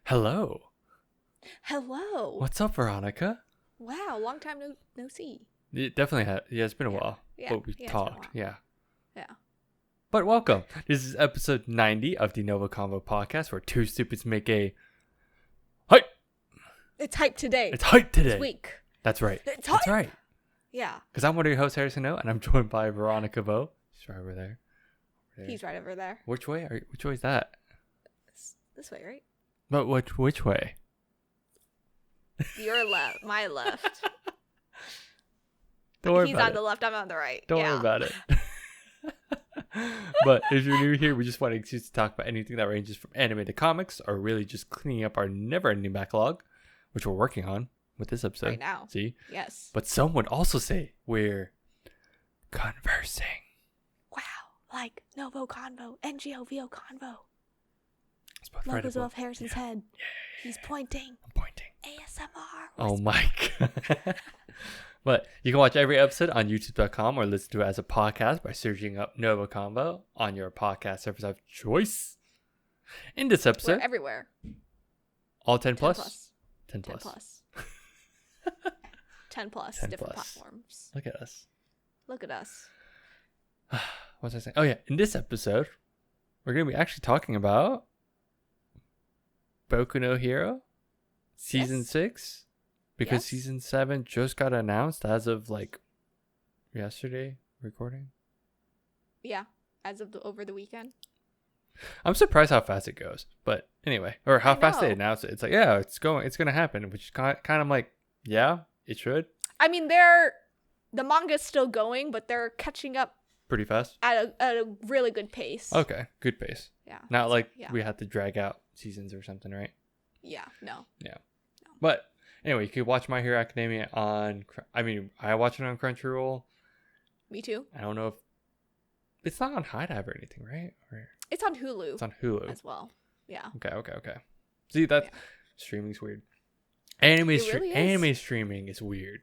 Hello. Hello. What's up, Veronica? Wow, long time no see. It definitely has. Yeah, it's been a while. Yeah, But we yeah, it's been a talked. while. Yeah. Yeah. But welcome. This is episode 90 of the NgoVo Convo podcast, where two stupids make a hype. It's hype today. It's hype today. This week. That's right. It's That's hype. right. Yeah. Because I'm one of your hosts, Harrison O, and I'm joined by Veronica Vo. She's right over there. He's right over there. Which way? Which way is that? This way, right? But which way? Your left. My left. Don't worry He's about on it. the left. I'm on the right. Don't yeah. worry about it. But if you're new here, we just want an excuse to talk about anything that ranges from anime to comics, or really just cleaning up our never-ending backlog, which we're working on with this episode. Right now. See? Yes. But some would also say we're conversing. Wow. Like NgoVo Convo. NgoVo Convo. It's both right Logos above. above Harrison's head. He's pointing. I'm pointing. ASMR. Oh my god. But you can watch every episode on youtube.com or listen to it as a podcast by searching up NgoVo Convo on your podcast service of choice. In this We're episode, everywhere. all 10 plus? 10 10 plus. 10 plus. 10 plus 10 different plus. platforms. Look at us. Look at us. What was I saying? Oh yeah, in this episode, we're going to be actually talking about Boku no Hero Season Yes. 6. Because Yes. Season 7 just got announced as of like yesterday recording. Yeah. As of over the weekend. I'm surprised how fast it goes. But anyway, or how I fast they know. announce it. It's like, yeah, it's going to happen, which is kind of like, yeah, it should. I mean, the manga's still going, but they're catching up Pretty fast. at a really good pace. Okay, good pace. Yeah. Not like yeah. we had to drag out seasons or something, right? Yeah. No. But anyway, you could watch My Hero Academia on. I watch it on Crunchyroll. Me too. I don't know if it's not on High Dive or anything, right? Or It's on Hulu it's on Hulu. as well. Yeah. Okay. See, that Yeah. streaming's weird. Anime It really is. anime streaming is weird,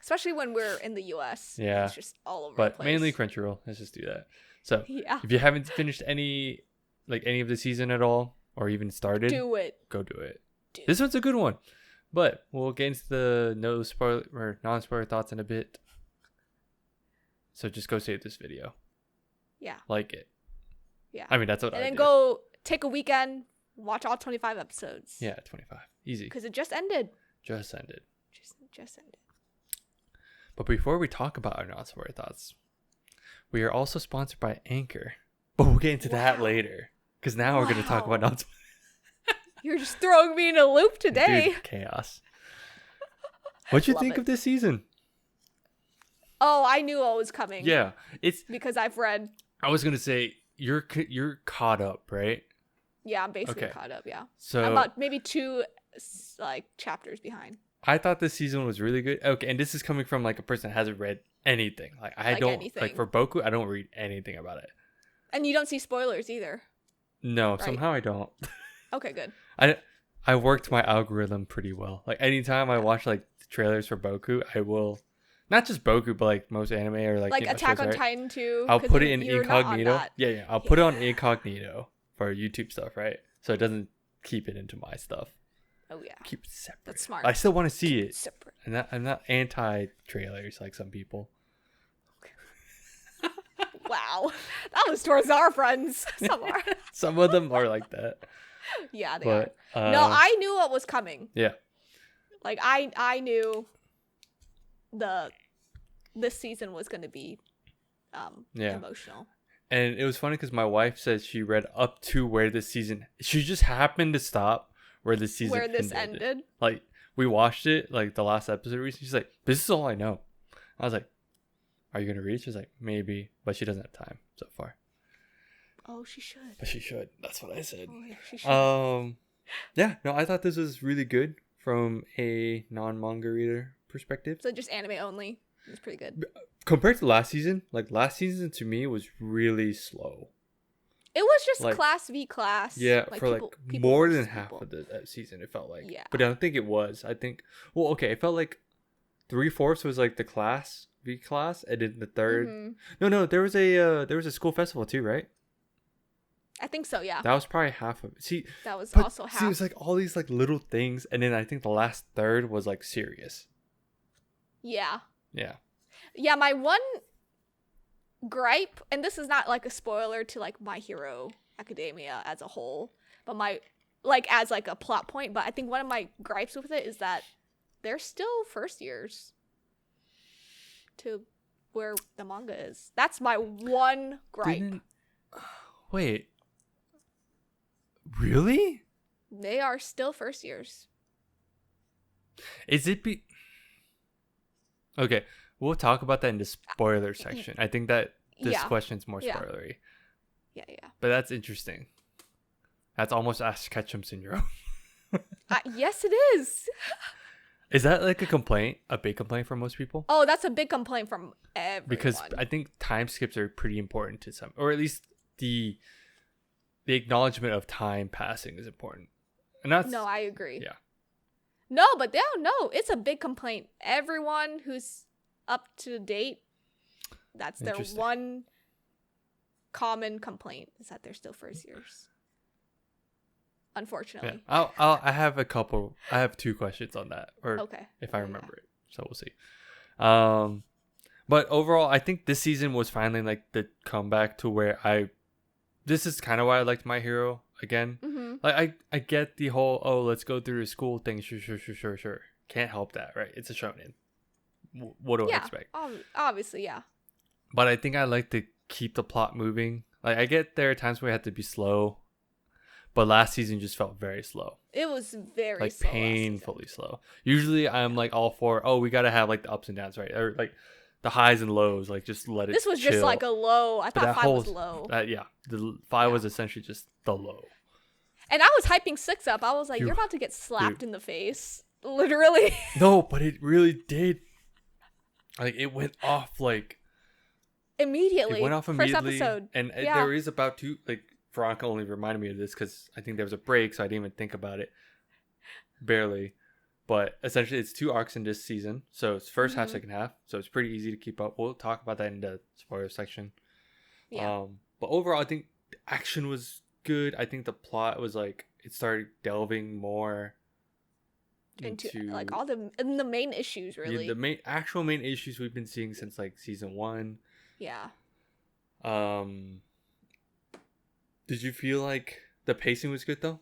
Especially when we're in the US. Yeah. It's just all over the but place. mainly Crunchyroll. Let's just do that. So, Yeah. if you haven't finished any of the season at all, or even started, Do it. go do it. Do This one's a good one, but we'll get into the no spoiler or non-spoiler thoughts in a bit. So just go save this video, Yeah. like it. Yeah. I mean, that's what And I then do. go take a weekend, watch all 25 episodes. Yeah, 25, easy. Because it just ended. Just ended. Just ended. But before we talk about our non-spoiler thoughts, we are also sponsored by Anchor. But we'll get into that Wow. later, because now we're going to talk about Wow. non-spoiler. You're just throwing me in a loop today. Dude, chaos. What'd you Love think it. of this season? Oh, I knew what was coming. Yeah, it's. Because I've read. I was gonna say you're caught up, right? Yeah, I'm basically Okay. caught up. Yeah. So I'm about maybe two chapters behind. I thought this season was really good. Okay, and this is coming from like a person that hasn't read anything. Like I Like don't anything. for Boku. I don't read anything about it. And you don't see spoilers either. No, Right. somehow I don't. Okay, good. I worked my algorithm pretty well. Like anytime I watch like the trailers for Boku, I will not just Boku, but like most anime or like Attack shows, on right? Titan too. I'll 'cause put it in you're not on incognito. that. Yeah. I'll put it on incognito for YouTube stuff, right? So it doesn't keep it into my stuff. Oh yeah. Keep it separate. That's smart. I still want to see it. Separate. I'm not anti trailers like some people. Wow. That was towards our friends. Somewhere. Some of them are like that. Yeah, they But are. No, I knew what was coming. yeah. Like I knew this season was going to be Yeah. emotional. And it was funny because my wife said she read up to where this season. She just happened to stop where the season Where this ended. Like we watched it like the last episode recently. She's like, "This is all I know." I was like, "Are you gonna read?" She's like, "Maybe," but she doesn't have time so far. Oh, she should. But she should. That's what I said. Oh, yeah, she should. Yeah. No, I thought this was really good from a non-manga reader perspective. So just anime only. It's pretty good. Compared to last season, like last season to me was really slow. It was just Like- class v class. Yeah, for people more than versus half people. of the season, it felt like. Yeah. But I don't think it was. I think, well, okay, it felt like 3/4 was like the class v class, and then the third. Mhm. No, there was a school festival too, right? I think so, yeah. That was probably half of it. See, That was but also half. see, it was like all these like little things, and then I think the last third was like serious. Yeah. Yeah. Yeah, my one gripe, and this is not like a spoiler to like My Hero Academia as a whole, but my like as like a plot point, but I think one of my gripes with it is that they're still first years to where the manga is. That's my one gripe. Wait. Really? They are still first years. Is it Okay, we'll talk about that in the spoiler section. I think that this question's more spoilery. Yeah. But that's interesting. That's almost Ash Ketchum syndrome. Yes, it is. Is that like a big complaint for most people? Oh, that's a big complaint from everyone. Because I think time skips are pretty important to some, or at least the acknowledgement of time passing is important. And that's No, I agree. Yeah. No, but no, it's a big complaint. Everyone who's up to date, that's their one common complaint is that they're still first years. Unfortunately. Yeah. I have two questions on that, or okay. if I remember it. So we'll see. But overall, I think this season was finally like the comeback to where this is kind of why I liked My Hero again. Mm-hmm. Like I get the whole let's go through the school thing. Sure. Can't help that, right? It's a shonen. What do I expect? Obviously, yeah. But I think I like to keep the plot moving. Like I get there are times where I have to be slow, but last season just felt very slow. It was very like slow painfully slow. Usually I'm like all for we gotta have like the ups and downs, right? Or like the highs and lows, like just let it. This was chill. just like a low. I thought 5 was low. The 5 was essentially just the low. And I was hyping 6 up. I was like, you're about to get slapped in the face, literally. No, but it really did. Like it went off like immediately. It went off immediately. First episode, and there is about 2. Like Veronica only reminded me of this because I think there was a break, so I didn't even think about it. Barely. But essentially, it's 2 arcs in this season. So it's first half, second half. So it's pretty easy to keep up. We'll talk about that in the spoiler section. Yeah. But overall, I think the action was good. I think the plot was like, it started delving more into like all the main issues, really. Yeah, the actual main issues we've been seeing since like season 1. Yeah. Did you feel like the pacing was good though?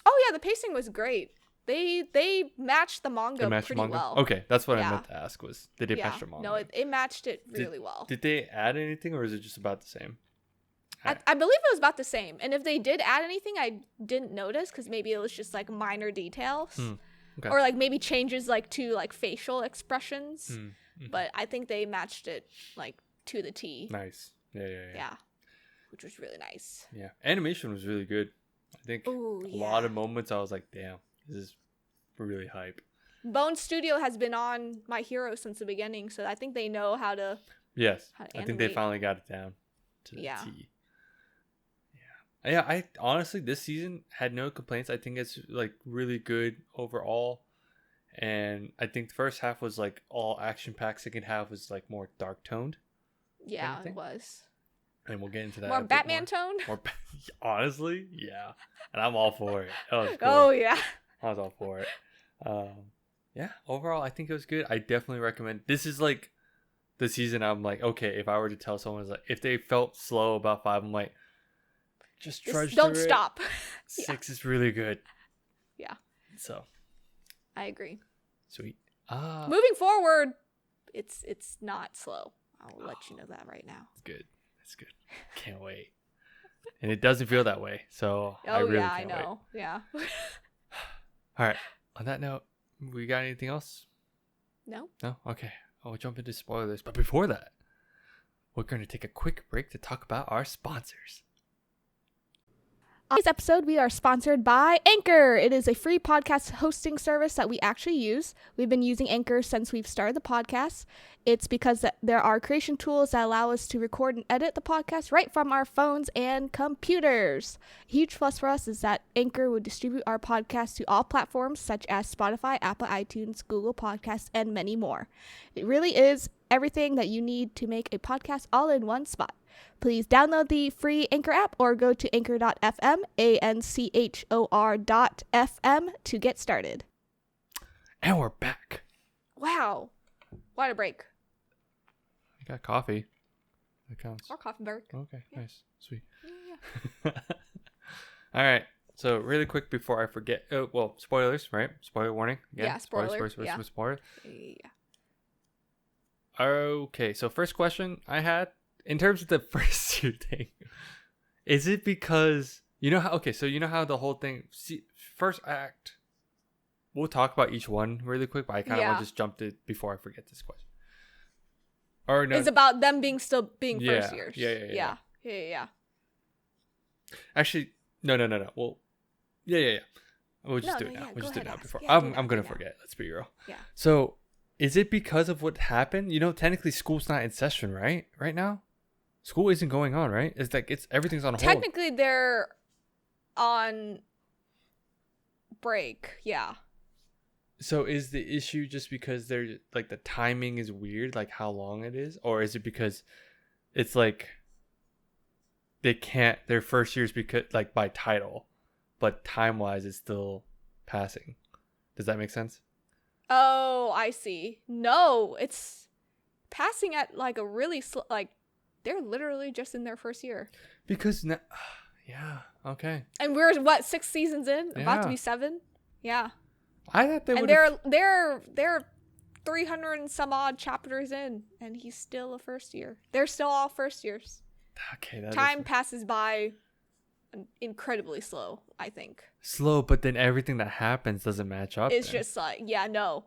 Oh yeah, the pacing was great. They matched the manga pretty well. Okay, that's what I meant to ask was, did they match the manga? No, it matched it really well. Did they add anything or is it just about the same? I believe it was about the same. And if they did add anything, I didn't notice because maybe it was just like minor details. Okay. Or like maybe changes like to like facial expressions. But I think they matched it like to the T. Nice. Yeah. Which was really nice. Yeah. Animation was really good. I think a lot of moments I was like, damn. This is really hype. Bone Studio has been on My Hero since the beginning, so I think they know how to. Yes, I think they finally got it down to the T. Yeah. I honestly this season had no complaints. I think it's like really good overall, and I think the first half was like all action packed. Second half was like more dark toned. Yeah, it was. And we'll get into that. More Batman tone. Honestly, yeah, and I'm all for it. That was cool. Oh yeah. I was all for it. Yeah, overall, I think it was good. I definitely recommend. This is like the season I'm like, okay, if I were to tell someone, like, if they felt slow about 5, I'm like, just trudge don't through stop. 6 is really good. Yeah. So. I agree. Sweet. Moving forward, it's not slow. I'll let you know that right now. It's good. It's good. Can't wait. And it doesn't feel that way. So I really can't wait. Yeah. All right. On that note, we got anything else? No. Okay. I'll jump into spoilers. But before that, we're going to take a quick break to talk about our sponsors. On today's episode, we are sponsored by Anchor. It is a free podcast hosting service that we actually use. We've been using Anchor since we've started the podcast. It's because there are creation tools that allow us to record and edit the podcast right from our phones and computers. A huge plus for us is that Anchor would distribute our podcast to all platforms such as Spotify, Apple iTunes, Google Podcasts, and many more. It really is everything that you need to make a podcast all in one spot. Please download the free Anchor app or go to anchor.fm, ANCHOR.FM to get started. And we're back. Wow. What a break. I got coffee. That counts. Or coffee break. Okay, yeah. Nice. Sweet. Yeah. All right. So really quick before I forget. Oh, well, spoilers, right? Spoiler warning. Again. Yeah, spoiler. Spoiler. Yeah. Okay, so first question I had, in terms of the first year thing, is it because, you know how the whole thing, first act, we'll talk about each one really quick, but I kind of want to just jump to before I forget this question. Or no, it's about them still being first years. Yeah. Actually, no. Well, yeah. We'll just do it now. We'll just do it now before. I'm going to forget. Let's be real. Yeah. So, is it because of what happened? You know, technically school's not in session, right? Right now? School isn't going on, right? It's like everything's on hold. Technically, they're on break. Yeah. So is the issue just because they're like the timing is weird, like how long it is? Or is it because it's like they can't, their first year's because like by title, but time wise it's still passing? Does that make sense? Oh, I see. No, it's passing at like a really like they're literally just in their first year. Because now, yeah, okay. And we're 6 seasons in? Yeah. About to be 7? Yeah. I thought they would. And they're 300 and some odd chapters in, and he's still a first year. They're still all first years. Okay, time passes by incredibly slow, I think. Slow, but then everything that happens doesn't match up. It's just like,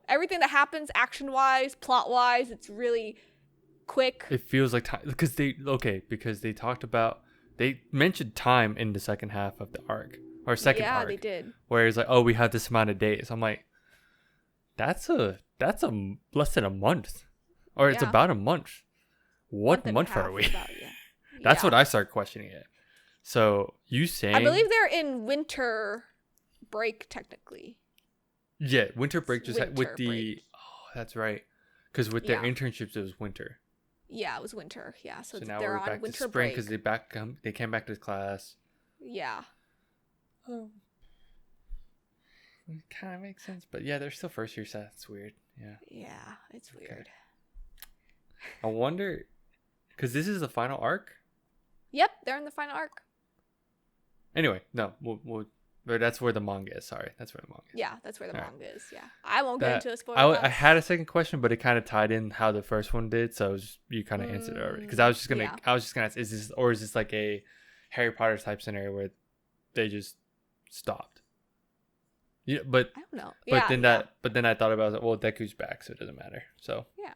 everything that happens action-wise, plot-wise, it's really quick. It feels like time because they talked about, they mentioned time in the second half of the arc or second arc. Yeah, they did. Where it's like, oh, we have this amount of days. I'm like, that's a less than a month, or it's about a month. What month are we? That's what I start questioning it. So you saying? I believe they're in winter break technically. Yeah, winter break with the break. Oh, that's right. Because with their internships, it was winter. Yeah, it was winter. Yeah, so now they're we're on back winter to spring break because they came back to class. Yeah. It kind of makes sense, but yeah, they're still first year, so that's weird. Yeah. Yeah, it's weird. I wonder, because this is the final arc. Yep, they're in the final arc. Anyway, no, but that's where the manga is. Sorry, that's where the manga is. Yeah, that's where the manga is. Yeah, I won't get into a spoiler. I had a second question, but it kind of tied in how the first one did, so you kind of answered it already. Because I was just gonna ask, is this like a Harry Potter type scenario where they just stopped? Yeah, but I don't know. But then I thought about it. Well, Deku's back, so it doesn't matter. So yeah,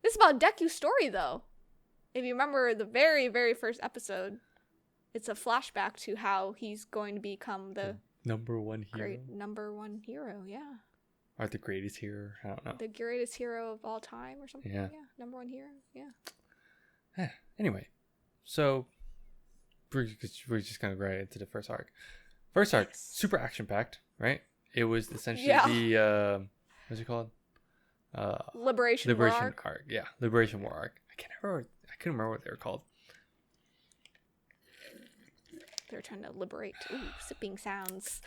this is about Deku's story, though. If you remember the very, very first episode, it's a flashback to how he's going to become the number one hero. Great number one hero, yeah. Or the greatest hero, I don't know. The greatest hero of all time or something. Yeah, number one hero, yeah. Anyway, so we're just kind of right into the first arc. First arc, super action-packed, right? It was essentially the, what's it called? Liberation War arc. Yeah, Liberation War arc. I couldn't remember what they were called. They're trying to liberate. Ooh, sipping sounds.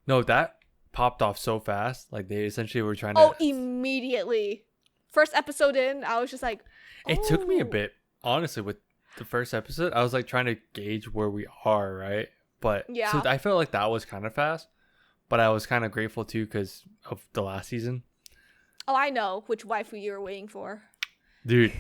No, that popped off so fast. Like they essentially were trying to. Oh, immediately. First episode in, I was just like. Oh. It took me a bit, honestly, with the first episode. I was like trying to gauge where we are, right? But so I felt like that was kind of fast, but I was kind of grateful too because of the last season. Oh, I know which waifu you were waiting for. Dude,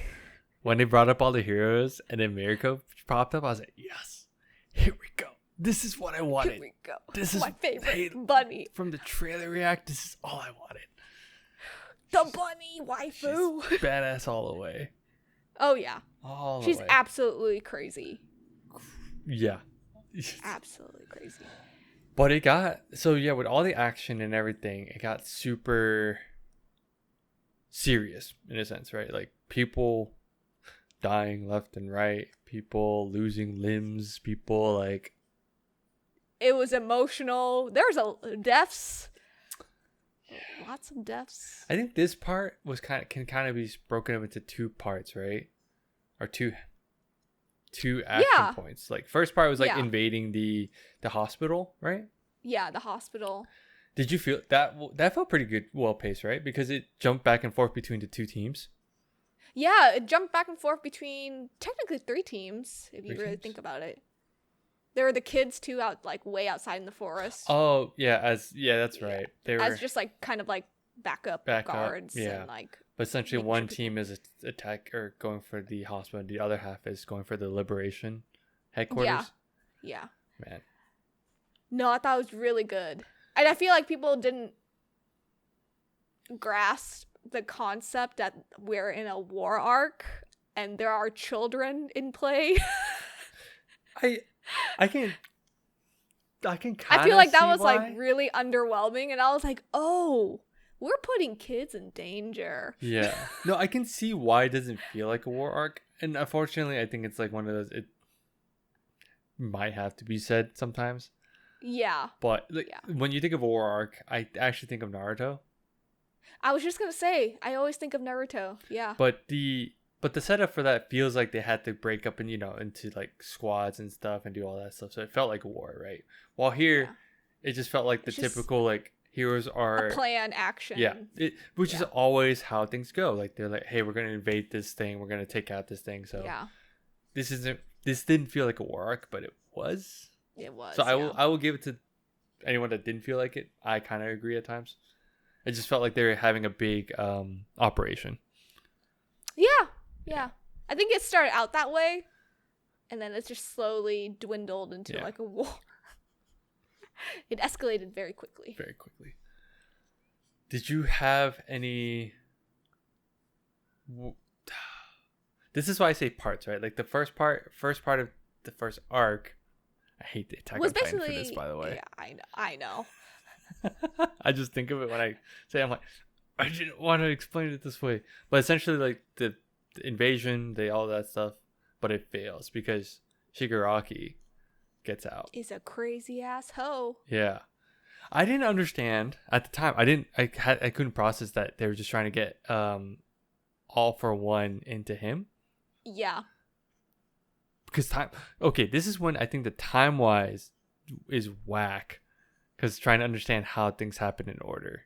when they brought up all the heroes and then Mirko popped up, I was like, yes, here we go. This is what I wanted. Here we go. This is my favorite bunny. From the trailer react, this is all I wanted. The bunny waifu. She's badass all the way. Oh, yeah. All the She's way. absolutely crazy. Yeah. Absolutely crazy. But it got, with all the action and everything, it got super serious in a sense, right? Like people dying left and right, people losing limbs, people like. It was emotional. There was deaths. lots of deaths. I think this part can kind of be broken up into two parts, right? Or two action points. Like first part was like invading the hospital, right? Yeah, the hospital. Did you feel that felt pretty good, well paced, right? Because it jumped back and forth between the two teams. Yeah, it jumped back and forth between technically 3 teams, if you really think about it. There were the kids too, out like way outside in the forest. Oh yeah, that's right. They were as just like kind of like backup guards, and like. But essentially, one team is attack or going for the hospital, and the other half is going for the Liberation headquarters. Yeah. Man. No, I thought it was really good, and I feel like people didn't grasp the concept that we're in a war arc and there are children in play. I can I feel like that was like really underwhelming, and I was like, oh, we're putting kids in danger. Yeah. No, I can see why it doesn't feel like a war arc, and unfortunately I think it's like one of those, it might have to be said sometimes. Yeah. But like when you think of a war arc, I actually think of Naruto. I was just gonna say, I always think of Naruto. Yeah. But the setup for that feels like they had to break up and into like squads and stuff and do all that stuff. So it felt like a war, right? While here, it just felt like the typical like heroes are a plan action. Yeah, which is always how things go. Like they're like, hey, we're gonna invade this thing. We're gonna take out this thing. So this didn't feel like a war arc, but it was. It was. So I will give it to anyone that didn't feel like it. I kind of agree at times. It just felt like they were having a big operation. Yeah. I think it started out that way, and then it just slowly dwindled into like a war. It escalated very quickly. Very quickly. Did you have any... This is why I say parts, right? Like the first part of the first arc. I hate the Attack on Titan for this, by the way. Yeah, I know. I just think of it when I say, I'm like, I didn't want to explain it this way. But essentially, like the invasion, all that stuff, but it fails because Shigaraki gets out. Is a crazy ass hoe. Yeah. I didn't understand at the time. I couldn't process that they were just trying to get all for one into him. Yeah. Because this is when I think the time wise is whack. Because trying to understand how things happen in order.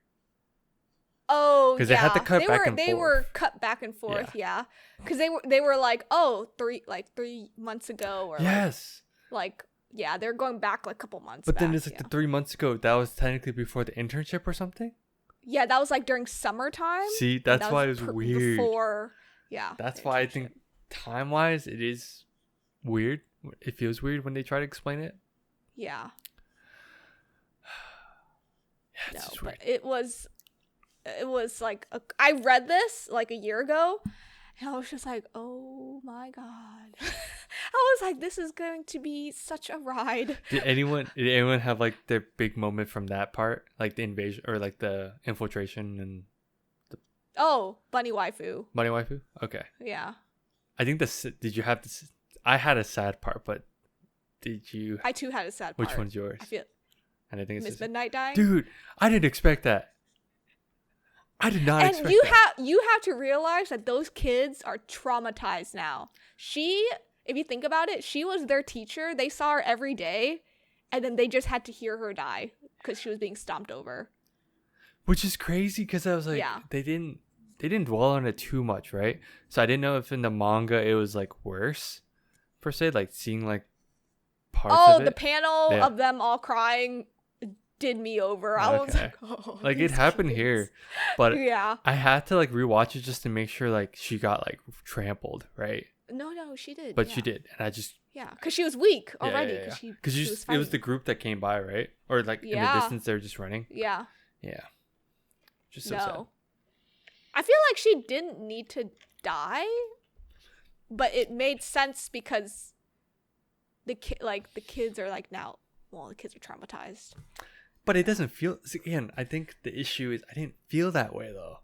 Oh, because they had to cut back and forth. They were cut back and forth, yeah. Because they were like, oh, 3 months ago, or they're going back like a couple months. But then it's like the 3 months ago. That was technically before the internship or something. Yeah, that was like during summertime. See, that's why it was weird. Before, that's why I think time wise it is weird. It feels weird when they try to explain it. Yeah. No, but it was like I read this like a year ago, and I was just like, oh my god. I was like, this is going to be such a ride. Did anyone have like their big moment from that part, like the invasion or like the infiltration and bunny waifu? Okay. Yeah. I think did you have this? I had a sad part, but did you? I too had a sad part. Which one's yours? I feel. And I think it's Miss Midnight dying. Dude, I didn't expect that. I did not expect that. And you have to realize that those kids are traumatized now. If you think about it, she was their teacher. They saw her every day, and then they just had to hear her die because she was being stomped over. Which is crazy because I was like, they didn't dwell on it too much, right? So I didn't know if in the manga it was like worse, per se, like seeing like parts of it. Oh, the panel of them all crying did me over. I was like, oh, like it happened here, but I had to like rewatch it just to make sure like she got like trampled, right? No, she did. But she did, and I just because she was weak already. Because it was the group that came by, right? Or like in the distance they're just running. Yeah. Just so sad. I feel like she didn't need to die, but it made sense because the kids are like now. Well, the kids are traumatized. But it doesn't feel. Again, I think the issue is I didn't feel that way though.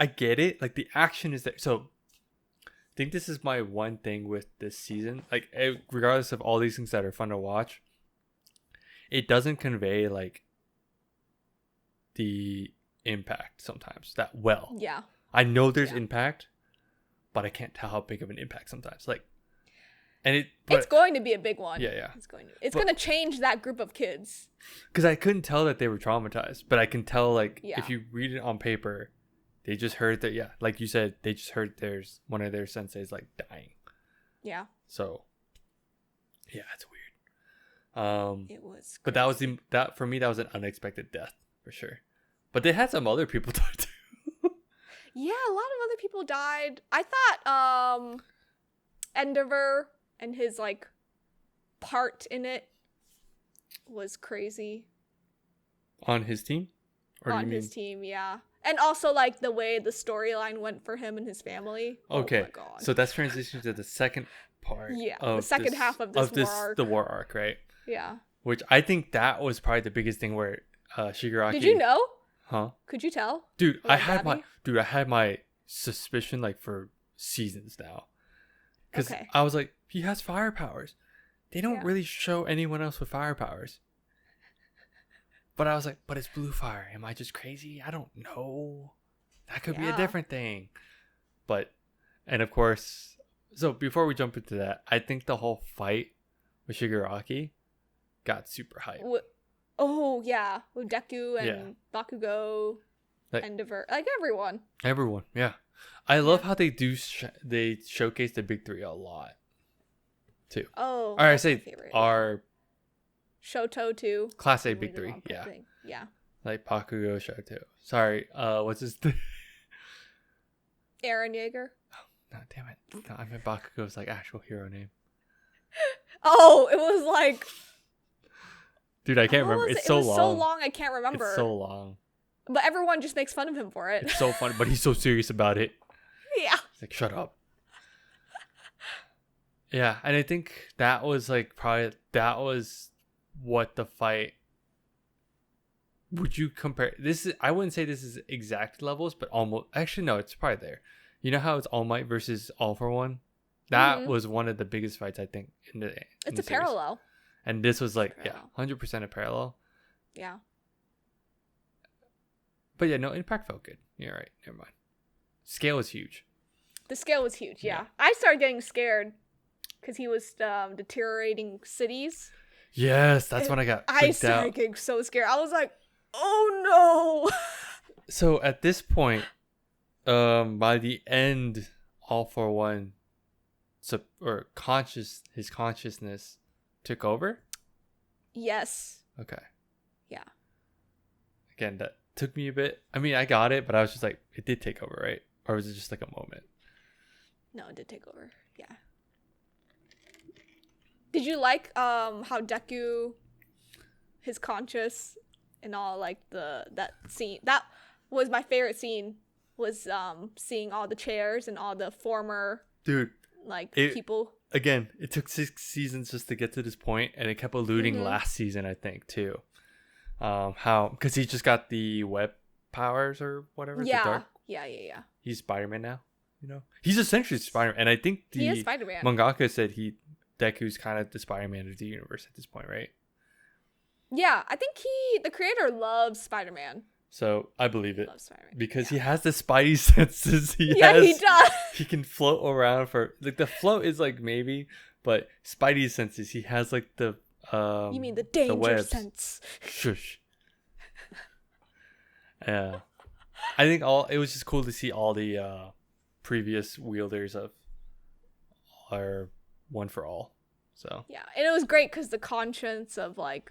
I get it. Like the action is there. So I think this is my one thing with this season. Like regardless of all these things that are fun to watch, it doesn't convey like the impact sometimes that well. Yeah. I know there's impact, but I can't tell how big of an impact sometimes. Like, and it's going to be a big one. Yeah. It's going to change that group of kids. Because I couldn't tell that they were traumatized, but I can tell, like, if you read it on paper, they just heard that, like you said, they just heard one of their senseis, like, dying. Yeah. So, yeah, it's weird. It was crazy. But for me, that was an unexpected death, for sure. But they had some other people die, too. Yeah, a lot of other people died. I thought, NgoVo and his, like, part in it was crazy. On his team? His team, yeah. And also, like, the way the storyline went for him and his family. Okay. Oh my God. So that's transitioned to the second part. Yeah, the second half of this war arc. The war arc, right? Yeah. Which I think that was probably the biggest thing where Shigaraki... Did you know? Huh? Could you tell? Dude, I had my suspicion, like, for seasons now. Because I was like, he has fire powers. They don't really show anyone else with fire powers. But I was like, but it's blue fire. Am I just crazy? I don't know. That could be a different thing. But, and of course, so before we jump into that, I think the whole fight with Shigaraki got super hype. Oh, yeah. With Deku and Bakugo, like, NgoVo, like everyone. Everyone, yeah. I love how they do, they showcase the big three a lot, too. Oh, or I say our Shoto too. Class A big three, yeah. Like Bakugo, Shoto. Sorry, what's his name? Eren Yeager. Oh, no, damn it! No, I meant Bakugo's like actual hero name. Oh, it was like. Dude, I can't remember. It's so long. So long, I can't remember. It's so long. But everyone just makes fun of him for it. It's so funny, but he's so serious about it. Yeah. He's like, shut up. Yeah, and I think that was like that was what the fight. Would you compare this? I wouldn't say this is exact levels, but almost. Actually, no, it's probably there. You know how it's All Might versus All for One? That was one of the biggest fights I think in the. It's a parallel. And this was like 100% a parallel. Yeah. But yeah, no, Impact felt good. You're right. Never mind. Scale was huge. The scale was huge. Yeah. I started getting scared because he was deteriorating cities. Yes, that's when I got freaked out. I started getting so scared. I was like, oh no. So at this point, by the end, All for One, his consciousness took over? Yes. Okay. Yeah. Again, that took me a bit. I mean, I got it, but I was just like, it did take over, right? Or was it just like a moment? No, it did take over. Yeah. Did you like how Deku, his conscious and all, like that scene? That was my favorite scene. Was seeing all the chairs and all the former people. Again, it took 6 seasons just to get to this point, and it kept alluding last season, I think, too. How because he just got the web powers or whatever. Yeah. The dark. Yeah. He's Spider-Man now. You know, he's essentially Spider-Man, and I think he is Spider-Man. Mangaka said Deku's kind of the Spider-Man of the universe at this point, right? Yeah, I think the creator loves Spider-Man. So I believe it because he has the Spidey senses. He does. He can float around for like the float is like maybe, but Spidey senses. He has like the. You mean the danger sense? Shush. Yeah, I think it was just cool to see all the previous wielders of our One for All. So yeah, and it was great because the conscience of like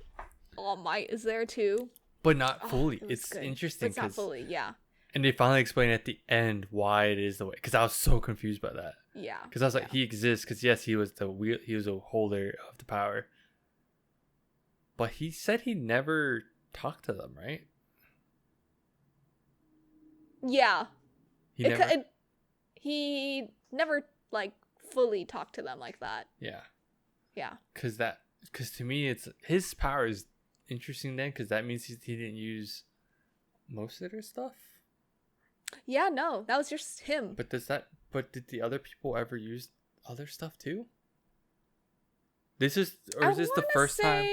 All Might is there too. But not fully. It's good. Interesting. It's not fully, yeah. And they finally explain at the end why it is the way. Because I was so confused by that. Yeah. Because I was like, he exists. Because yes, he was a holder of the power. But he said he never talked to them, right? Yeah. He never like fully talked to them like that. Yeah. Yeah. Because to me, it's his power is interesting then, because that means he didn't use most of their stuff. Yeah, no, that was just him. But did the other people ever use other stuff too? Is this the first time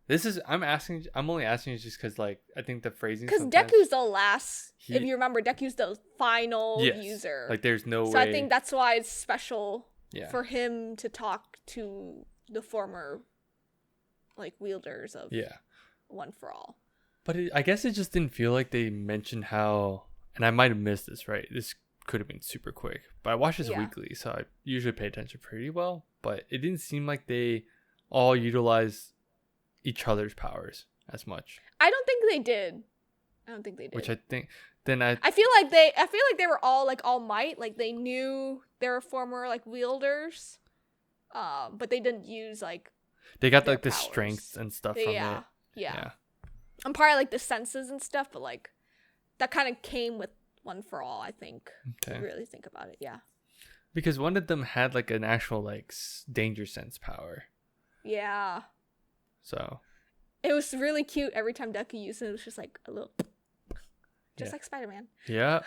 I'm only asking you just because like I think the phrasing. Because Deku's the last. If you remember, Deku's the final user. Like there's no way. So I think that's why it's special for him to talk to the former, like, wielders of One for All. But I guess it just didn't feel like they mentioned how, and I might have missed this, right? This could have been super quick, but I watch this weekly, so I usually pay attention pretty well. But it didn't seem like they all utilize each other's powers as much. I don't think they did. Which I think I feel like they were all like All Might, like they knew they were former like wielders, but they didn't use like they got like the strengths and stuff from it. Yeah. I'm probably like the senses and stuff, but like that kind of came with One for All, I think. If you really think about it, yeah. Because one of them had like an actual like danger sense power. Yeah. So. It was really cute every time Deku used it. It was just like a little, just like Spider-Man. Yeah.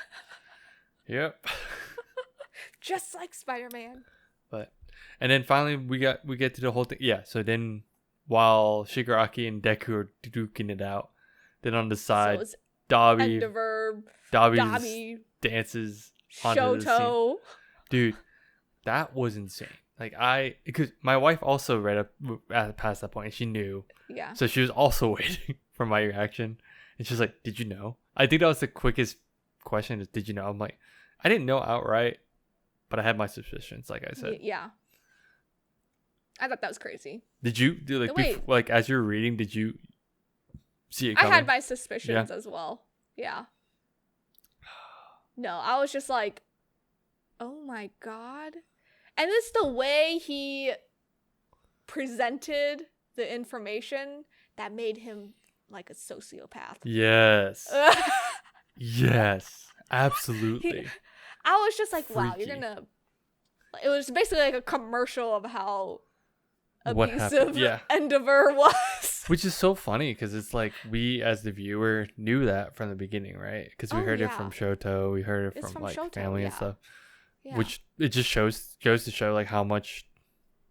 Yep. Just like Spider-Man. And then finally we get to the whole thing. Yeah. So then, while Shigaraki and Deku are duking it out, then on the side, Dabi dances onto the scene. Dude, that was insane. Like because my wife also read up past that point, and she knew. Yeah. So she was also waiting for my reaction, and she's like, "Did you know?" I think that was the quickest question. Is did you know? I'm like, I didn't know outright, but I had my suspicions. Like I said. Yeah. I thought that was crazy. Did you do like as you're reading? Did you see it coming? I had my suspicions as well. Yeah. No, I was just like, oh my god. And it's the way he presented the information that made him like a sociopath. Yes. Yes. Absolutely. I was just like, wow, Freaky. you're gonna... It was basically like a commercial of how abusive Endeavor was. Which is so funny because it's like we as the viewer knew that from the beginning, right? Because we heard it from Shoto, we heard it from like Shoto, family and stuff. Yeah. Which it just goes to show like how much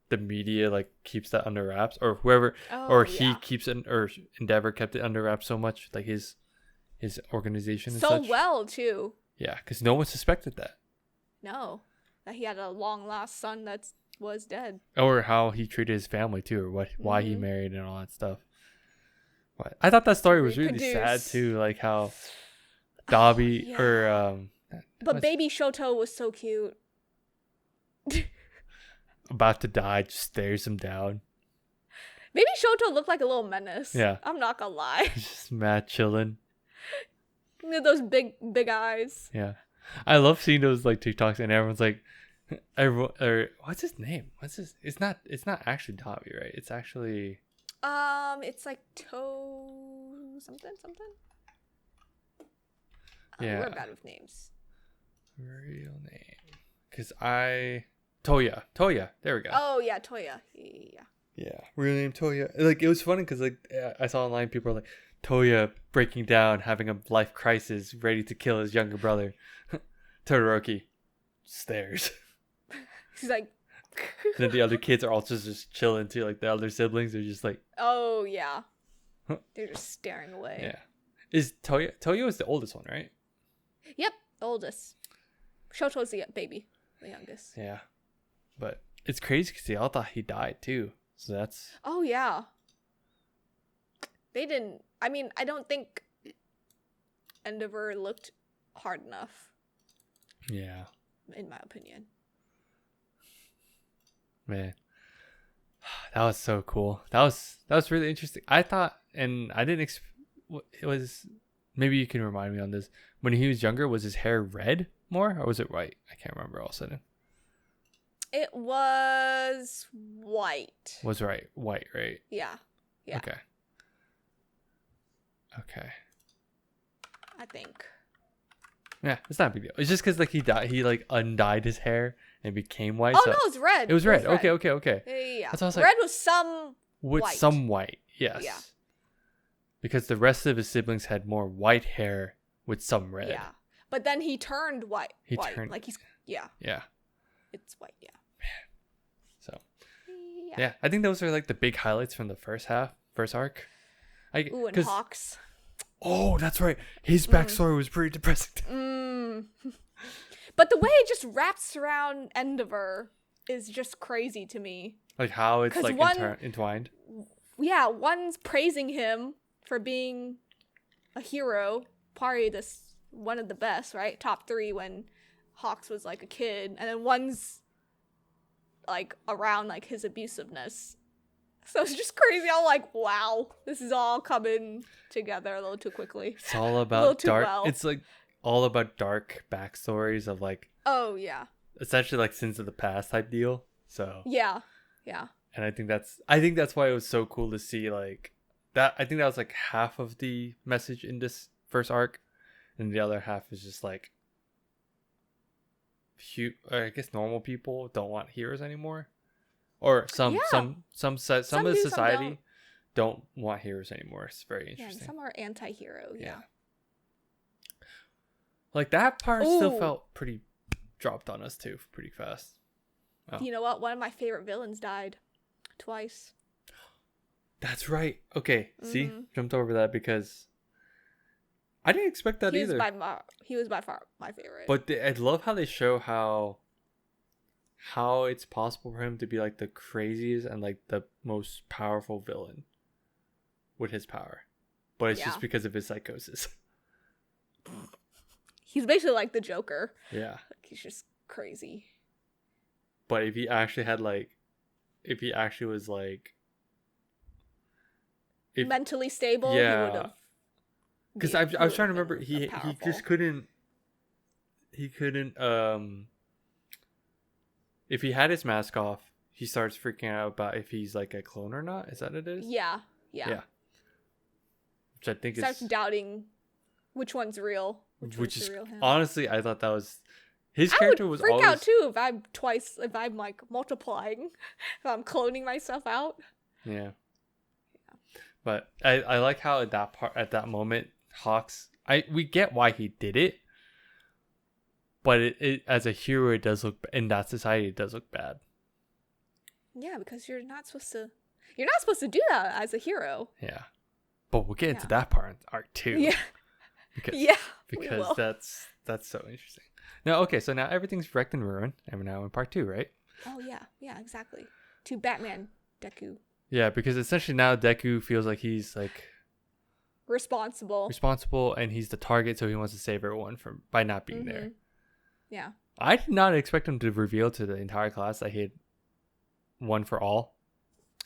the media like keeps that under wraps, or whoever, he keeps it, or Endeavor kept it under wraps so much, like his organization and so such. Well too. Yeah, because no one suspected that. No, that he had a long lost son that was dead, or how he treated his family too, or why he married and all that stuff. But I thought that story was really sad too, like how Dabi but baby Shoto was so cute. About to die, just stares him down. Baby Shoto looked like a little menace. Yeah, I'm not gonna lie. Just mad chilling. Those big eyes. Yeah, I love seeing those like TikToks and everyone's like, what's his name? It's not actually Dabi, right? It's actually it's like something. Yeah, we're bad with names. Real name, because Toya. There we go. Oh yeah, Toya. Yeah, real name Toya. Like it was funny because like I saw online people were like Toya breaking down, having a life crisis, ready to kill his younger brother. Todoroki stares. He's like. Then the other kids are also just chilling too. Like the other siblings are just like. Oh yeah. They're just staring away. Yeah. Is Toya is the oldest one, right? Yep, the oldest. Shoto's the baby, the youngest. Yeah, but it's crazy because they all thought he died too. So that's. Oh yeah. They didn't. I mean, I don't think Endeavor looked hard enough. Yeah. In my opinion. Man, that was so cool. That was really interesting. I thought, and I didn't. It was. Maybe you can remind me on this. When he was younger, was his hair red more, or was it white? I can't remember all of a sudden. It was white. Was white, right? Yeah. Okay. I think. Yeah, it's not a big deal. It's just because like he like undyed his hair and became white. Oh so no, it's red. It was red. Okay. Yeah. That's what I was red was some with white. some white. Yes. Yeah. Because the rest of his siblings had more white hair with some red. Yeah. But then he turned white. Turned like he's Yeah. It's white, yeah. Man. So. Yeah, I think those are like the big highlights from the first half. first arc. Ooh, and Hawks. Oh, that's right. His backstory was pretty depressing. But the way it just wraps around Endeavor is just crazy to me. Like how it's like entwined. Yeah, one's praising him for being a hero, probably one of the best, right? Top 3 when Hawks was like a kid, and then one's like around like his abusiveness. So it's just crazy. I'm like, wow, this is all coming together a little too quickly. It's all about dark. It's like all about dark backstories of like. Oh yeah. Essentially like sins of the past type deal. So. Yeah. And I think that's why it was so cool to see like that. I think that was like half of the message in this first arc, and the other half is just like. I guess normal people don't want heroes anymore. Or some of the society don't want heroes anymore. It's very interesting. Yeah, some are anti-hero. Yeah. Like that part still felt pretty dropped on us too, pretty fast. Oh. You know what? One of my favorite villains died twice. That's right. Okay, see, jumped over that because I didn't expect that either. He was by far my favorite. But I love how they show how it's possible for him to be like the craziest and like the most powerful villain with his power, but it's just because of his psychosis. He's basically like the Joker. Yeah, like, he's just crazy. But if he actually was like mentally stable, he would have. Because I was trying to remember, he just couldn't. He couldn't. If he had his mask off, he starts freaking out about if he's like a clone or not. Is that what it is? Yeah. Which I think starts dodoubting which one's real. Which is real honestly, I thought that was his character was always. I would freak out too if I'm like multiplying, if I'm cloning myself out. Yeah. But I like how at that moment, Hawks. We get why he did it. But it as a hero, it does look in that society. It does look bad. Yeah, because you're not supposed to do that as a hero. Yeah, but we'll get into that part in arc 2. Yeah, because that's so interesting. Now, okay, so now everything's wrecked and ruined, and we're now in part 2, right? Oh yeah, exactly. To Batman, Deku. Yeah, because essentially now Deku feels like he's like responsible, and he's the target, so he wants to save everyone by not being there. Yeah. I did not expect him to reveal to the entire class that he had one for all.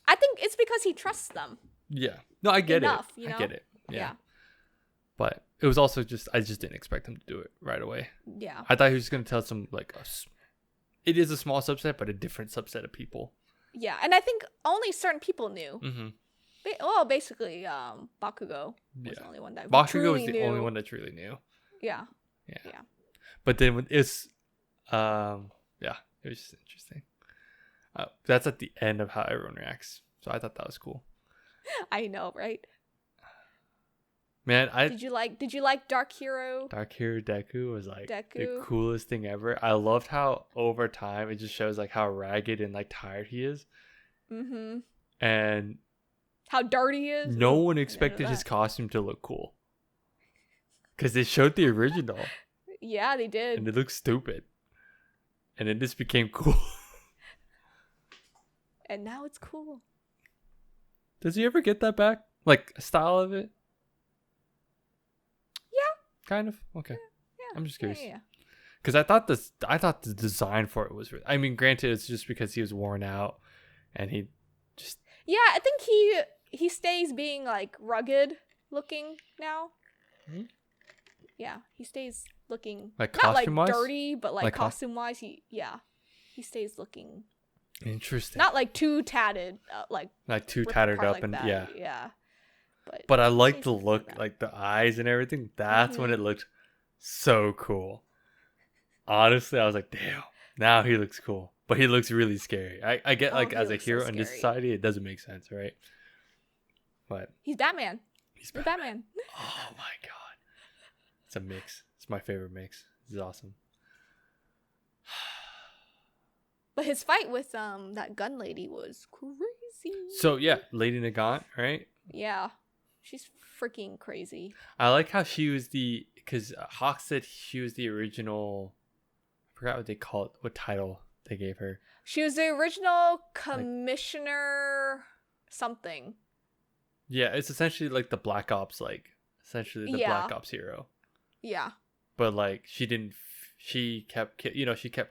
I think it's because he trusts them. Yeah. No, I get enough, it. You know? I get it. Yeah. But it was also I just didn't expect him to do it right away. Yeah. I thought he was going to tell some it is a small subset, but a different subset of people. Yeah. And I think only certain people knew. Mm-hmm. Well, basically, Bakugo was the only one that Bakugo was the only one that truly knew. Yeah. But then it's, it was just interesting. That's at the end of how everyone reacts. So I thought that was cool. I know, right? Man, did you like Dark Hero? Dark Hero Deku was like the coolest thing ever. I loved how over time it just shows like how ragged and like tired he is. Mm-hmm. And how dirty he is. No one expected his costume to look cool. Because they showed the original. Yeah, they did. And it looked stupid. And then this became cool. And now it's cool. Does he ever get that back? Like, a style of it? Yeah. Kind of? Okay. Yeah. I'm just curious. Yeah. Because I thought the design for it was... I mean, granted, it's just because he was worn out. And he just... Yeah, I think he stays being, like, rugged looking now. Mm-hmm. Yeah, he stays looking like not like dirty, but like costume-wise, he stays looking interesting. Not like too tatted, like too tattered up like and that. Yeah. But I like the look, like the eyes and everything. That's when it looked so cool. Honestly, I was like, damn, now he looks cool, but he looks really scary. I get like as a hero in this society, it doesn't make sense, right? But he's Batman. He's Batman. Oh my god. It's a mix. It's my favorite mix. This is awesome. But his fight with that gun lady was crazy. So yeah, Lady Nagant, right? Yeah. She's freaking crazy. I like how she was because Hawk said she was the original. I forgot what they call it, what title they gave her. She was the original commissioner something. Yeah, it's essentially like the Black Ops, essentially the Black Ops hero. Yeah. But like she kept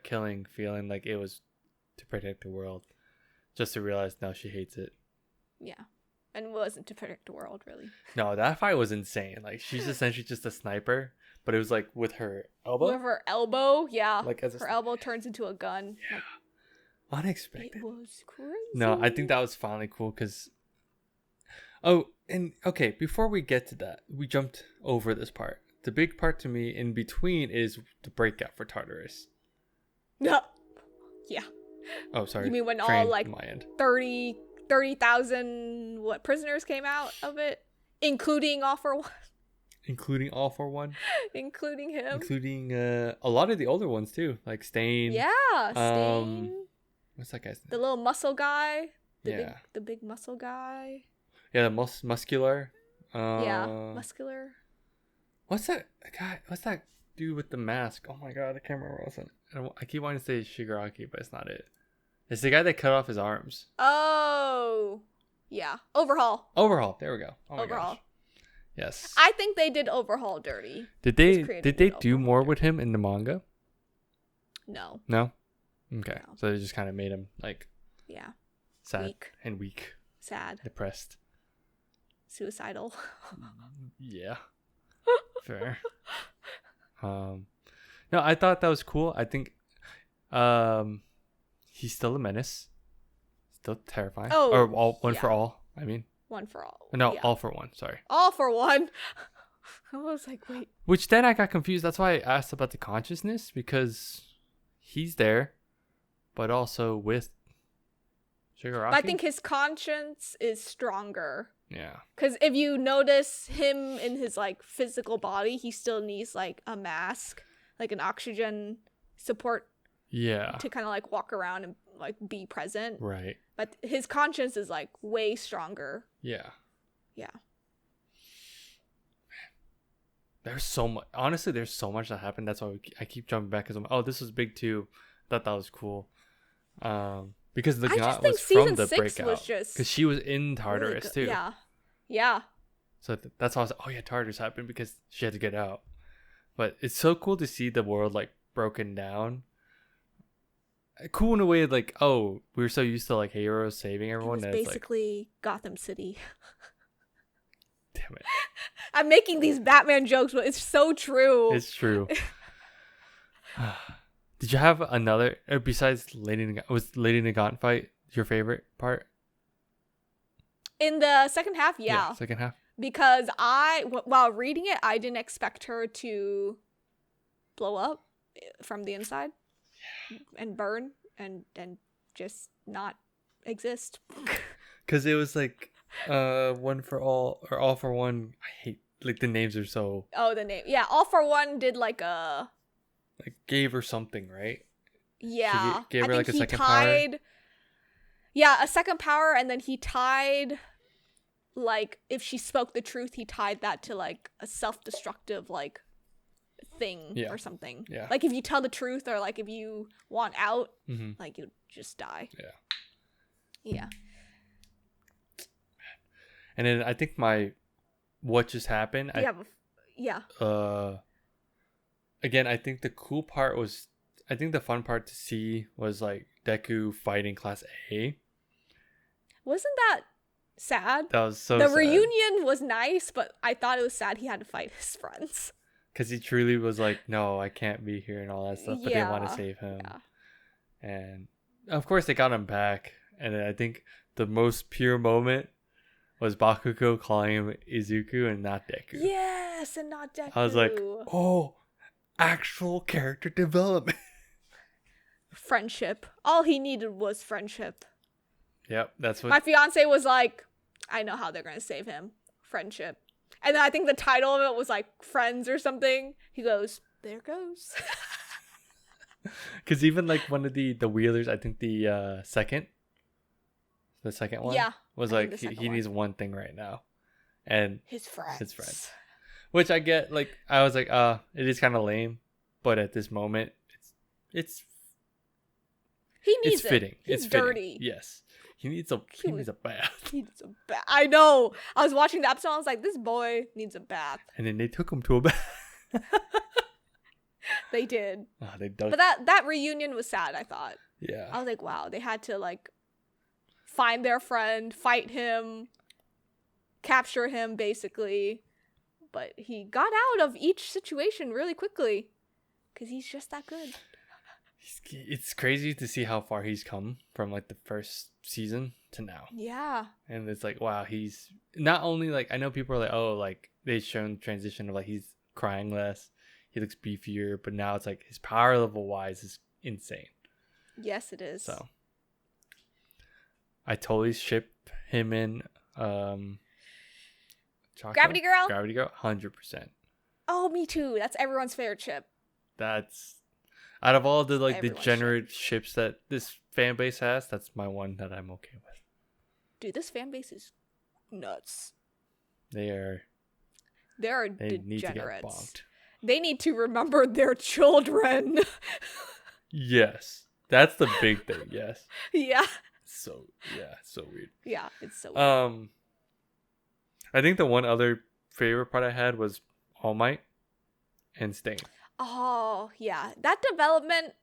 killing, feeling like it was to protect the world, just to realize now she hates it. Yeah. And it wasn't to protect the world, really. No, that fight was insane. Like, she's essentially just a sniper, but it was like with her elbow. With her elbow, yeah. Like her elbow turns into a gun. Yeah. Like, unexpected. It was crazy. No, I think that was finally cool because. Oh, and okay, before we get to that, we jumped over this part. The big part to me in between is the breakout for Tartarus. No. Yeah. Oh, sorry. You mean when all like my end. 30,000 prisoners came out of it, including All for One. Including All for One. Including him. Including a lot of the older ones too, like Stain. Yeah, Stain. What's that guy's name? The little muscle guy. The big muscle guy. Yeah, the muscular. Muscular. What's that guy? What's that dude with the mask? Oh my god, I can't remember what it was. I keep wanting to say Shigaraki, but it's not it. It's the guy that cut off his arms. Oh, yeah. Overhaul. There we go. Oh my Overhaul. Gosh. Yes. I think they did Overhaul dirty. Did they do more with him in the manga? No. No? Okay. No. So they just kind of made him sad and weak. Sad. Depressed. Suicidal. Yeah. Fair. No, I thought that was cool. I think he's still a menace. Still terrifying. Oh, or one for all, I mean. One for all. No, All for One, sorry. All for One. I was like, wait. Which then I got confused. That's why I asked about the consciousness, because he's there, but also with Shigaraki. I think his conscience is stronger. Yeah. Because if you notice him in his like physical body, he still needs like a mask, like an oxygen support. Yeah. To kind of like walk around and like be present. Right. But his conscience is like way stronger. Yeah. Yeah. There's so much. Honestly, there's so much that happened. That's why I keep jumping back because I'm like, oh, this was big too. Thought that was cool. Because the guy was from the breakout. Because she was in Tartarus too. Yeah. Yeah. So that's why I was like, oh yeah, Tartarus happened because she had to get out. But it's so cool to see the world like broken down. Cool in a way, like, oh, we were so used to like heroes saving everyone. It was basically Gotham City. Damn it. I'm making these Batman jokes, but it's so true. It's true. Did you have another, besides was Lady Nagant fight your favorite part? In the second half, yeah. Second half? Because while reading it, I didn't expect her to blow up from the inside and burn and just not exist. Because it was like One for All or All for One. I hate, like, the names are so... Oh, the name. Yeah, All for One did like gave her something, right? Yeah. Gave her like a second power? Yeah, a second power, and then he tied, like, if she spoke the truth, he tied that to like a self-destructive like thing or something. Yeah. Like if you tell the truth or like if you want out, like you just die. Yeah. Yeah. And then I think what just happened. Yeah. Again, I think the cool part was, I think the fun part to see was like Deku fighting Class A. Wasn't that sad? That was so sad. The reunion was nice, but I thought it was sad he had to fight his friends. Because he truly was like, no, I can't be here and all that stuff, but they want to save him. Yeah. And of course they got him back. And then I think the most pure moment was Bakugo calling him Izuku and not Deku. Yes, and not Deku. I was like, oh, actual character development. Friendship. All he needed was friendship. Yep, that's what my fiance was like. I know how they're gonna save him. Friendship. And then I think the title of it was like Friends or something. He goes, there goes. Because even like one of the wheelers, I think the second one, was like he needs one thing right now. and his friends. Which I get, like, I was like, it is kind of lame, but at this moment, it's he needs fitting. He's it's dirty. Fitting. Yes, he needs a bath. He needs a bath. I know. I was watching the episode. I was like, this boy needs a bath. And then they took him to a bath. They did. Oh, they dug. But that reunion was sad, I thought. Yeah. I was like, wow, they had to like find their friend, fight him, capture him, basically. But he got out of each situation really quickly because he's just that good. It's crazy to see how far he's come from like the first season to now. Yeah. And it's like, wow, he's not only like, I know people are like, oh, like they've shown transition of like he's crying less, he looks beefier, but now it's like his power level wise is insane. Yes, it is. So I totally ship him in Gravity Girl? Gravity Girl, 100%. Oh, me too. That's everyone's favorite ship. That's out of all the like Everyone's degenerate ships that this fan base has, that's my one that I'm okay with. Dude, this fan base is nuts. They are degenerates. need to get bonked. They need to remember their children. Yes. That's the big thing, yes. Yeah. So weird. Yeah, it's so weird. I think the one other favorite part I had was All Might and Stain. Oh, yeah. That development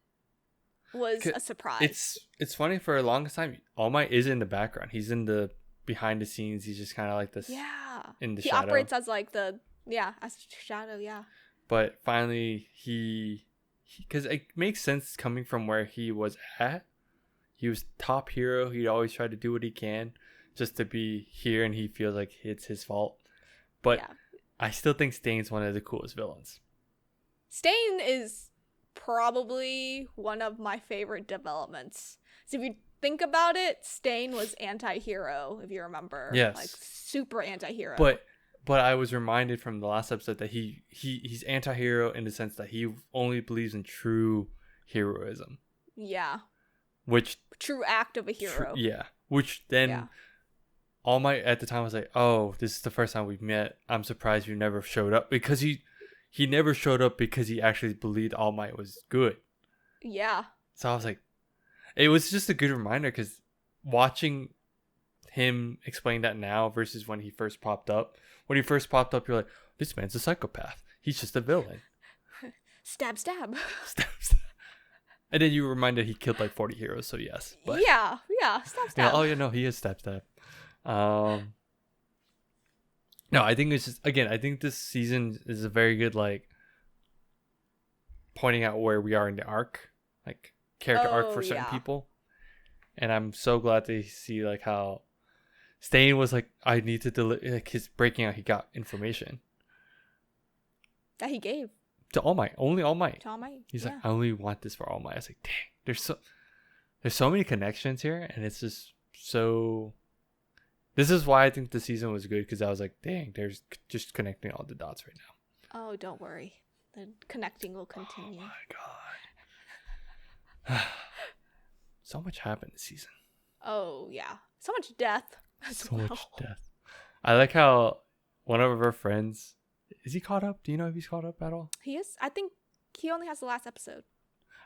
was a surprise. It's funny, for the longest time, All Might is in the background. He's in the behind the scenes. He's just kind of like this. Yeah. In the he shadow. He operates as like as shadow, yeah. But finally, because it makes sense coming from where he was at. He was top hero. He'd always try to do what he can just to be here, and he feels like it's his fault. But yeah. I still think Stain's one of the coolest villains. Stain is probably one of my favorite developments. So if you think about it, Stain was anti-hero, if you remember. Yes. Like super anti-hero. But I was reminded from the last episode that he's anti-hero in the sense that he only believes in true heroism. Yeah. Which true act of a hero. Which then All Might at the time was like, oh, this is the first time we've met. I'm surprised you never showed up, because he never showed up because he actually believed All Might was good. Yeah. So I was like, it was just a good reminder, because watching him explain that now versus when he first popped up. When he first popped up, you're like, this man's a psychopath. He's just a villain. Stab, stab. Stab, stab. And then you were reminded he killed like 40 heroes, so yes. But, yeah, stab, stab. Oh, yeah, no, he is stab, stab. No, I think it's just, again, I think this season is a very good, like, pointing out where we are in the arc, like, character arc for certain people. And I'm so glad to see, like, how Stain was like, I need to deliver, like, his breaking out, he got information. That he gave. To All Might. Only All Might. To All Might. He's like, I only want this for All Might. I was like, dang, there's so many connections here, and it's just so. This is why I think the season was good, because I was like, dang, there's just connecting all the dots right now. Oh, don't worry. The connecting will continue. Oh my god. So much happened this season. Oh, yeah. So much death as well. So much death. I like how one of our friends, is he caught up? Do you know if he's caught up at all? He is. I think he only has the last episode.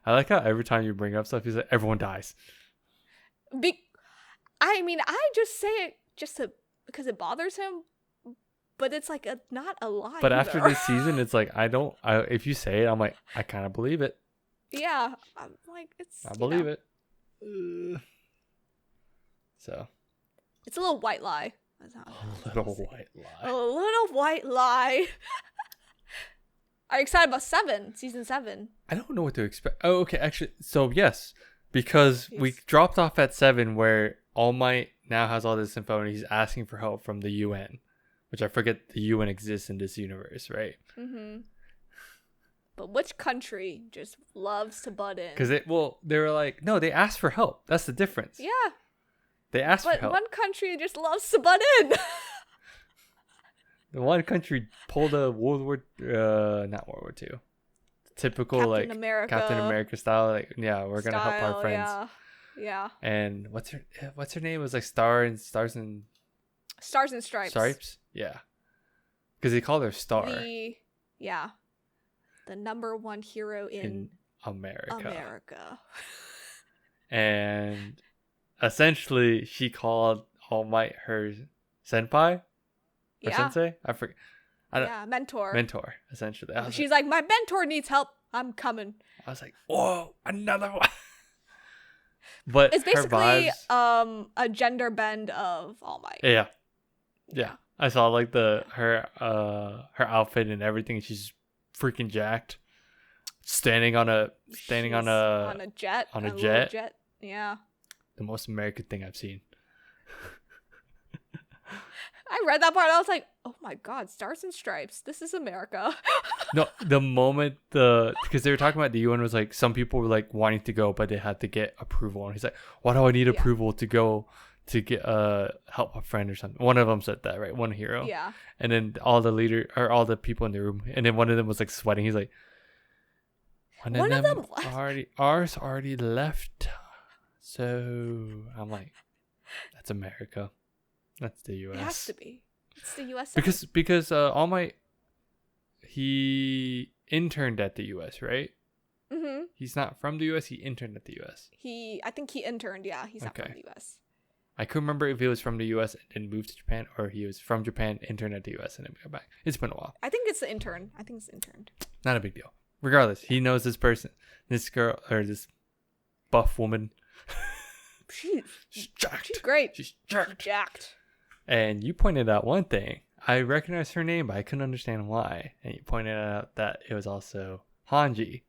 I like how every time you bring up stuff, he's like, everyone dies. I mean, I just say it because it bothers him, but it's like not a lie. But after this season, it's like, if you say it, I'm like, I kind of believe it. Yeah. I'm like, I believe it. So. It's a little white lie. A little white lie. A little white lie. Are you excited about season 7? I don't know what to expect. Oh, okay. Actually, so yes, because we dropped off at 7 where All Might now has all this info and he's asking for help from the UN, which I forget the UN exists in this universe, right? Mm-hmm. But which country just loves to butt in? Because they were like, no, they asked for help. That's the difference. Yeah. They asked for help. But one country just loves to butt in. The one country pulled a not World War II. Typical Captain America style. Like, yeah, we're gonna help our friends. Yeah. And what's her name? It was like Stars and Stars and Stripes. Stripes? Yeah. Because they call her Star. The number one hero in America. And essentially, she called All Might her senpai? Or sensei? I forget. Mentor. Mentor, essentially. She's like, my mentor needs help. I'm coming. I was like, whoa, another one. But it's basically her vibes, a gender bend of All Might. Yeah. I saw like her outfit and everything. She's freaking jacked. Standing on a jet. On a jet. Yeah. The most American thing I've seen. I read that part. I was like, oh my God, Stars and Stripes. This is America. No, the moment because they were talking about the UN was like some people were like wanting to go, but they had to get approval. And he's like, why do I need approval to go to get help a friend or something? One of them said that, right? One hero. Yeah. And then all the people in the room, and then one of them was like sweating. He's like, one of them already left. So I'm like, that's America. That's the US. It has to be. It's the US. Because All Might, he interned at the US, right? Mm-hmm. He's not from the US. He interned at the US. I think he interned. Yeah, he's not from the US. I couldn't remember if he was from the US and then moved to Japan, or he was from Japan, interned at the US, and then got back. It's been a while. I think it's the intern. Not a big deal. Regardless, he knows this person, this girl, or this buff woman. She's jacked. She's great. She's jacked. Jacked. And you pointed out one thing. I recognized her name, but I couldn't understand why. And you pointed out that it was also Hanji.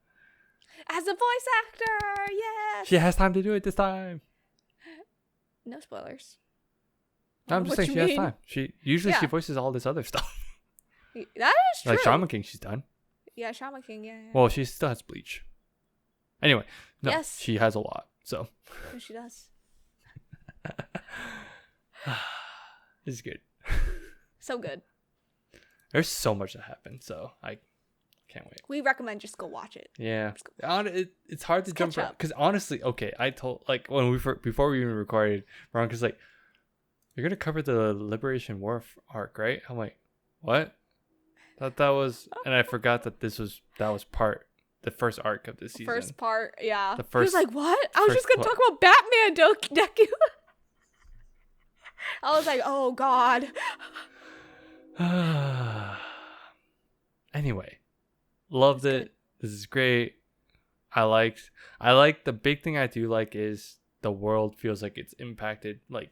As a voice actor, yes. She has time to do it this time. No spoilers. No, I'm just saying she has time. She voices all this other stuff. That is true. Like Shaman King, she's done. Yeah, Shaman King, yeah. Well, she still has Bleach. Anyway, no, yes. She has a lot, so. Yeah, she does. This is good. So good. There's so much that happened, so I can't wait. We recommend just go watch it. Yeah, it's hard to jump around because honestly, okay, I told like when before we even recorded, Veronica's like, "You're gonna cover the Liberation War arc, right?" I'm like, "What?" That was, and I forgot that that was the first arc of this season. First part, yeah. The first. He was like, "What?" I was just gonna talk about Batman, Deku. I was like, "Oh God." Anyway, loved it. This is great. I like the big thing I do like is the world feels like it's impacted. Like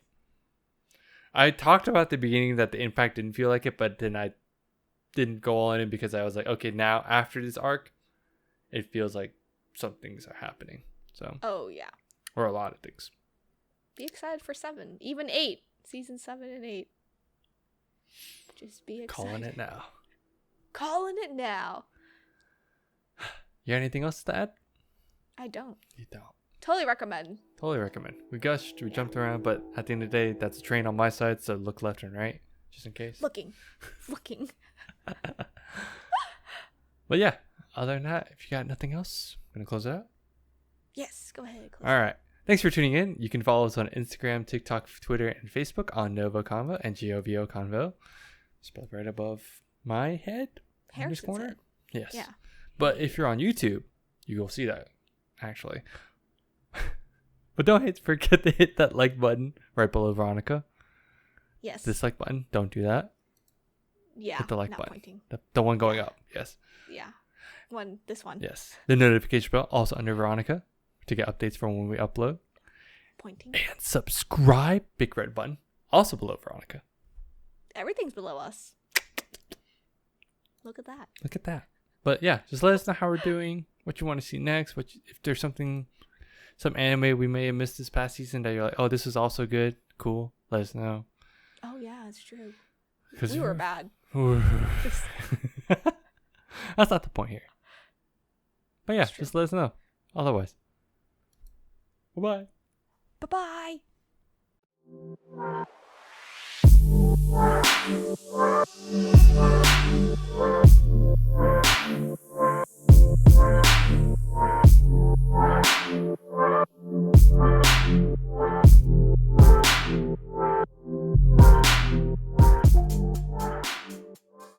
I talked about at the beginning that the impact didn't feel like it, but then I didn't go on it because I was like, okay, now after this arc, it feels like some things are happening. So. Oh yeah. Or a lot of things. Be excited for 7, even 8, season 7 and 8. Just be excited. Calling it now. You got anything else to add? I don't. You don't. Totally recommend. We gushed, we jumped around, but at the end of the day, that's a train on my side, so look left and right, just in case. Looking. But yeah, other than that, if you got nothing else, I'm going to close it out. Yes, go ahead. All right. Thanks for tuning in. You can follow us on Instagram, TikTok, Twitter, and Facebook on NgoVo Convo and NgoVo Convo. Spelled right above my head. In this corner. Head. Yes. Yeah. But if you're on YouTube, you will see that, actually. But don't forget to hit that like button right below Veronica. Yes. Dislike button. Don't do that. Yeah. Hit the like button. The one going up. Yes. Yeah. This one. Yes. The notification bell also under Veronica to get updates from when we upload. Pointing. And subscribe. Big red button. Also below Veronica. Everything's below us. Look at that. But yeah, just let us know how we're doing, what you want to see next, if there's some anime we may have missed this past season that you're like, oh, this is also good, cool, let us know. Oh yeah, it's true. We were bad. That's not the point here. But yeah, just let us know. Otherwise, bye-bye. Bye-bye.